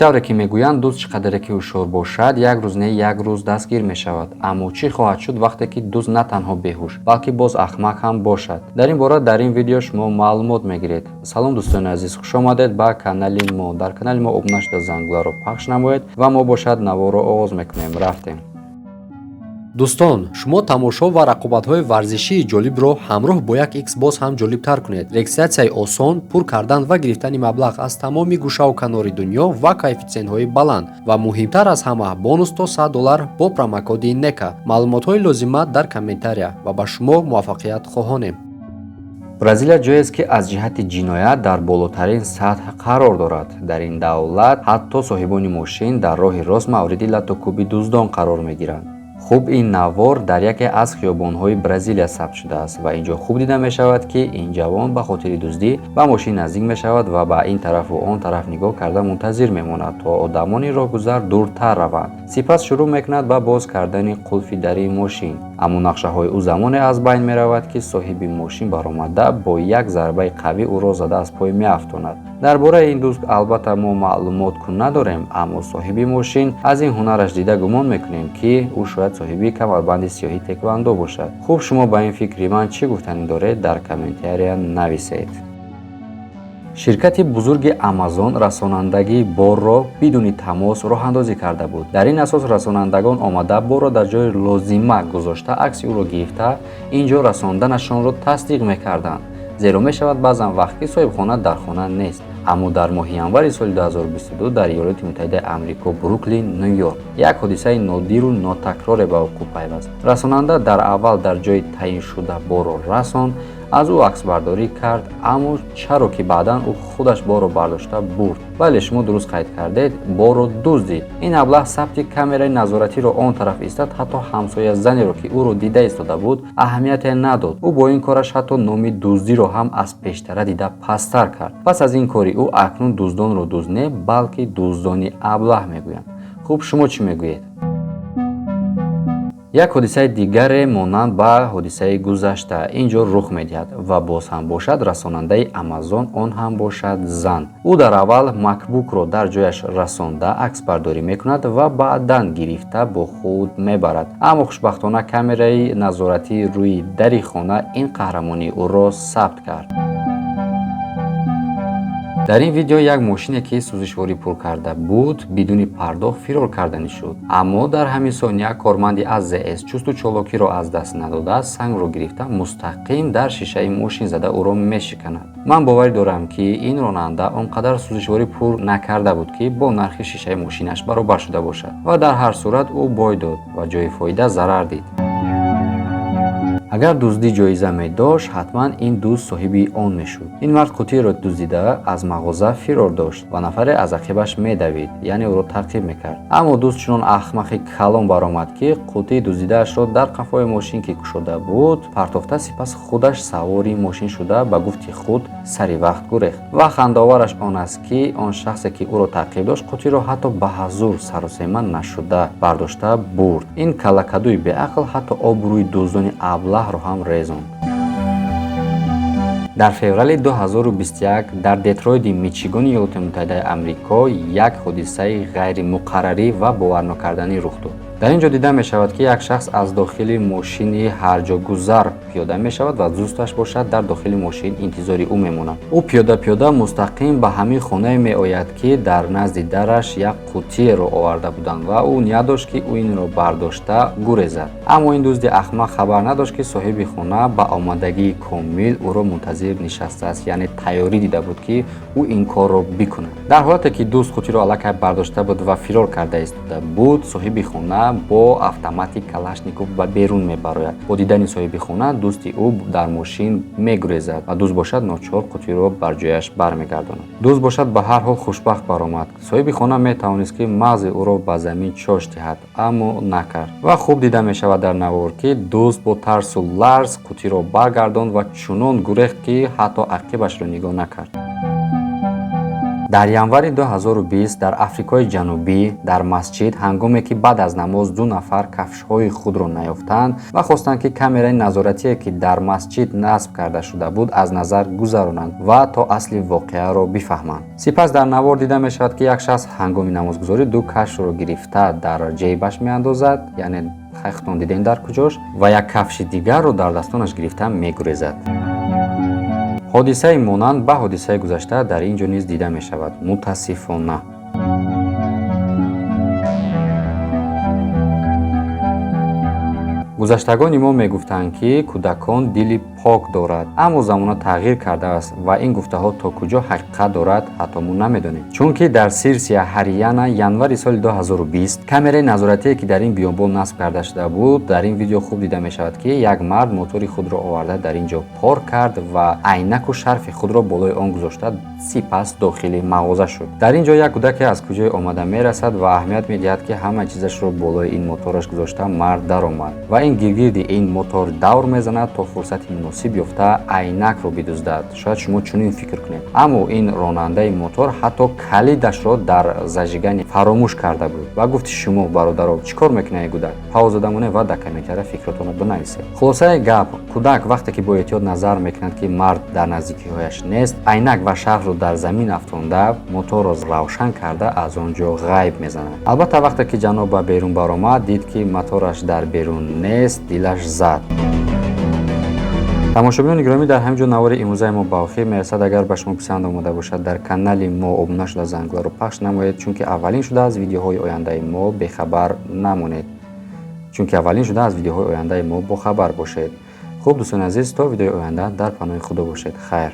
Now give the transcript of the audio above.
тавре ки мегӯянд дӯст чӣ қадаре ки ҳушёр бошад, як рӯз не як рӯз дастгир мешавад. Аммо чӣ хоҳад шуд вақте ки дӯст на танҳо беҳуш, балки боз ахмақ ҳам бошад? Дар ин бора дар ин видео шумо маълумот мегиред. Салом дӯстони азиз, хушомадед ба канали мо. Дар канали мо обуна шуда зангуларо пахш намоед ва мо бошад наворо оғоз мекунем. Рафтем. дӯстон, шумо тамошо ва рақобатҳои варзишии ҷолибро ҳамроҳ бо як Xbox ҳам ҷолибтар кунед. Регистратсияи осон, пур кардан ва гирифтани маблағ аз тамоми гӯшаву канори дунё ва коэффициентҳои баланд ва муҳимтар аз ҳама бонус то $100 бо промокоди NECA. Маълумотҳои лозима дар комментария ва ба шумо муваффақият хоҳонем. Бразилия ҷоест ки аз ҷиҳати ҷиноят дар болотарин сатҳ қарор дорад. Дар ин давлат ҳатто соҳибони мошин дар роҳи рост мавриди латокӯби дуздон қарор мегиранд. хуб ин навор дар яке аз хиёбонҳои Бразилия сабт шудааст ва инҷо хуб дида мешавад ки ин ҷавон ба хотири дуздӣ ба мошин наздик мешавад ва ба ин тарафу он тараф нигоҳ карда мунтазир мемонад то одамони роҳгузар дуртар раванд. Сипас шурӯъ мекунад ба боз кардани қулфи дари мошин. аммо нақшаҳои ӯ замоне аз байн меравад ки соҳиби мошин баромада бо як зарбаи қавӣ ӯро зада аз пой меафтонад. дар бораи ин дӯст албатта мо маълумот кун надорем, аммо соҳиби мошин аз ин ҳунараш дида гумон мекунем ки ӯ шояд соҳиби камарбанди сиёҳи теквандо бошад. хуб, шумо ба ин фикри ман чӣ гуфтанӣ доред? Дар комментария нависед. ширкати бузурги Amazon расонандагии борро бидуни тамос роҳандозӣ карда буд. дар ин асос расонандагон омада борро дар ҷои лозима гузошта акси ӯро гирифта инҷо расонданашонро тасдиқ мекарданд. зеро мешавад баъзан вақт ки соҳибхона дар хона нест. аммо дар моҳи январи соли 2022 дар иёлоти муттаҳидаи амрико, Бруклин, Нью-Йорк як ҳодисаи нодиру нотакроре ба вуқӯъ пайваст. расонанда дар аввал дар ҷои таъиншуда борро расон, аз ӯ аксбардорӣ кард, аммо чаро ки баъдан ӯ худаш борро бардошта бурд. бале, шумо дуруст қайд кардед, борро дуздид. ин аблаҳ сабти камераи назоратиро он тараф истад, ҳатто ҳамсоя занеро ки ӯро дида истода буд аҳамияте надод. ӯ бо ин кораш ҳатто номи дуздиро ҳам аз пештара дида пасттар кард. пас аз ин кори ӯ акнун дуздонро дузд не, балки дуздони аблаҳ мегӯянд. хуб, шумо чӣ мегӯед? як ҳодисаи дигаре монанд ба ҳодисаи гузашта инҷо рух медиҳад ва боз ҳам бошад расонандаи Amazon, он ҳам бошад зан. ӯ дар аввал макбукро дар ҷояш расонда аксбардорӣ мекунад ва баъдан гирифта бо худ мебарад. аммо хушбахтона камераи назоратӣ рӯи дари хона ин қаҳрамони ӯро сабт кард. дар ин видео як мошине ки сӯзишворӣ пур карда буд бидуни пардохт фирор карданӣ шуд. аммо дар ҳамин сония корманди АЗС чусту чолокиро аз даст надода сангро гирифта мустақим дар шишаи мошин зада ӯро мешиканад. ман боварӣ дорам ки ин ронанда он қадар сӯзишворӣ пур накарда буд ки бо нархи шишаи мошинаш баробар шуда бошад ва дар ҳар сурат ӯ бой дод ва ҷои фоида зарар дид. агар дуздӣ ҷоиза медошт, ҳатман ин дӯст соҳиби он мешуд. ин мард қутиеро дуздида аз мағоза фирор дошт ва нафаре аз ақибаш медавид, яъне ӯро таъқиб мекард. аммо дӯст чунон ахмақи калон баромад ки қутии дуздидаашро дар қафои мошин ки кушода буд партофта, сипас худаш савори мошин шуда ба гуфти худ сари вақт гурехт. ва хандаовараш он аст ки он шахсе ки ӯро таъқиб дошт қутиеро ҳатто ба ҳазур саросема нашуда бардошта бурд. ин калакадуи беақл ҳатто обрӯи дуздони аблаҳ ро ҳам резонд. дар феврали 2021 дар Детройти, Мичигони Иёлоти Муттаҳидаи Амрико як ҳодисаи ғайримуқаррарӣ ва боварнокарданӣ рух дод. дар ин ҷо дида мешавад ки як шахс аз дохили мошини ҳарҷогузар пиёда мешавад ва дӯсташ бошад дар дохили мошин интизори ӯ мемонад. ӯ пиёда мустақим ба ҳамин хонае меояд ки дар назди дараш як қутиеро оварда буданд ва ӯ ният дошт ки ӯ инро бардошта гурезад. аммо ин дузди ахмақ хабар надошт ки соҳиби хона ба омадагии комил ӯро мунтазир нишастааст, яъне тайёрӣ дида буд ки ӯ ин корро бикунад. дар ҳолате ки дӯст қутиеро аллакай бардошта буд ва фирор карда истода буд, соҳиби хона бо автомати калашников ба берун мебарояд. бо дидани соҳиби хона дӯсти ӯ дар мошин мегурезад ва дӯст бошад ночор қутиеро бар ҷояш бармегардонад. дӯст бошад ба ҳар ҳол хушбахт баромад. соҳиби хона метавонист ки мағзи ӯро ба замин чош диҳад, аммо накард. ва хуб дида мешавад дар навор ки дӯст бо тарсу ларз қутиеро баргардонд ва чунон гурехт ки ҳатто ақибашро нигоҳ накард. дар январи 2020 дар Африкои Ҷанубӣ дар масҷид ҳангоме ки баъд аз намоз ду нафар кафшҳои худро наёфтанд ва хостанд ки камераи назоратие ки дар масҷид насб карда шуда буд аз назар гузаронанд ва то асли воқеаро бифаҳманд. Сипас дар навор дида мешавад ки як шахс ҳангоми намозгузорӣ ду кафшро гирифта дар ҷейбаш меандозад, яъне хайхтон дидем дар куҷош, ва як кафши дигарро дар дастонаш гирифта мегурезад. ҳодисаи монанд ба ҳодисаи гузашта дар ин ҷо низ дида мешавад. Мутаассифона. гузаштагони мо мегуфтанд ки кӯдакон дили пок дорад, аммо замона тағйир кардааст ва ин гуфтаҳо то куҷо ҳақиқат дорад ҳатто мо намедонем. Чунки дар Сирсия, Ҳарияна, январи соли 2020 камераи назоратие ки дар ин биёнбон насб карда шуда буд, дар ин видео хуб дида мешавад ки як мард мотори худро оварда дар ин ҷо пор кард ва айнаку шарфи худро болои он гузошта, сипас дохили мағоза шуд. Дар ин ҷо як кӯдаке аз куҷои омада мерасад ва аҳамият медиҳад ки ҳама чизашро болои ин мотораш гузошта мард даромад ва ин гиргирди ин мотор давр мезанад то фурсати муносиб ёфта айнакро бидуздад. Шояд шумо чунин фикр кунед, аммо ин ронандаи мотор ҳатто калидашро дар зажигани фаромӯш карда буд ва гуфти шумо бародаро чӣ кор мекунед гудак? Пауза дамонед ва дакамекара фикротонро бинависед. Хулосаи гап, кӯдак вақте ки бо эҳтиёт назар мекунад ки мард дар наздикиҳояш нест, айнак ва шарфро дар замин афтонда, моторро равшан карда аз он ҷо ғайб мезанад. Албатта вақте ки ҷаноб ба берун баромад, дид ки мотораш дар берун нест, дилаш зад. тамошобинони гиромӣ, дар ҳамин ҷо навори имрӯзаи мо ба охир мерасад. Агар ба шумо писанд омада бошад, дар канали мо обуна шуда зангуларо пахш намоед, чунки аввалин шуда аз видеоҳои ояндаи мо бехабар намонед. бохабар бошед. хуб, дӯстони азиз, то видеои оянда дар паноҳи худо бошед. хайр.